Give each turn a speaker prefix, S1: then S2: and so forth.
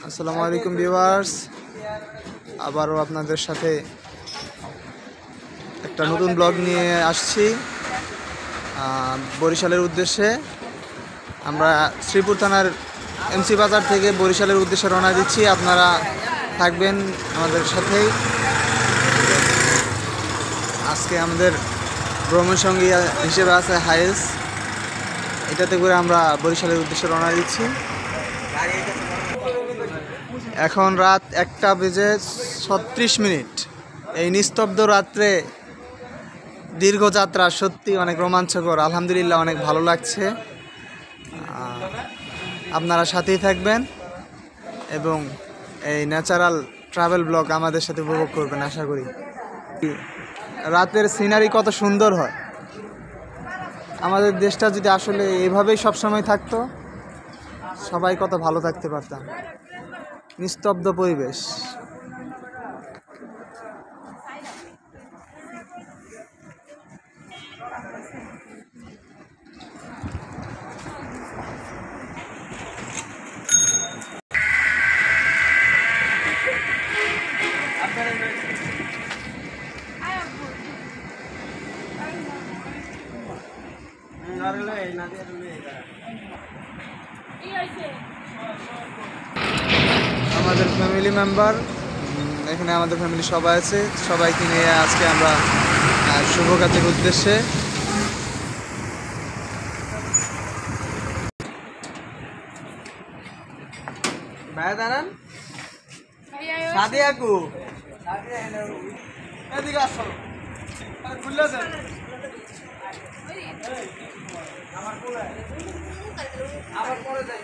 S1: আসসালামু আলাইকুম ভিউয়ার্স, আবারও আপনাদের সাথে একটা নতুন ব্লগ নিয়ে আসছি বরিশালের উদ্দেশ্যে। আমরা শ্রীপুর থানার এমসি বাজার থেকে বরিশালের উদ্দেশ্যে রওনা দিচ্ছি। আপনারা থাকবেন আমাদের সাথেই। আজকে আমাদের ভ্রমণ সঙ্গী হিসেবে আছে হায়েস। এটাতে করে আমরা বরিশালের উদ্দেশ্যে রওনা দিচ্ছি। এখন রাত 1:36। এই নিস্তব্ধ রাত্রে দীর্ঘ যাত্রা সত্যি অনেক রোমাঞ্চকর। আলহামদুলিল্লাহ, অনেক ভালো লাগছে। আপনারা সাথেই থাকবেন এবং এই ন্যাচারাল ট্রাভেল ব্লগ আমাদের সাথে উপভোগ করবেন আশা করি। রাতের সিনারি কত সুন্দর হয়। আমাদের দেশটা যদি আসলে এভাবেই সবসময় থাকতো, সবাই কত ভালো থাকতে পারতাম। নিস্তব্ধ পরিবেশ। আমাদের ফ্যামিলি মেম্বার এখানে, আমাদের ফ্যামিলি সবাই আছে। সবাইকে নিয়ে আজকে আমরা শুভ কাজের উদ্দেশ্যে ভাই দাঁড়ান। সাদিয়া কু এদিকে আসো, খুললে আমার পরে যাই।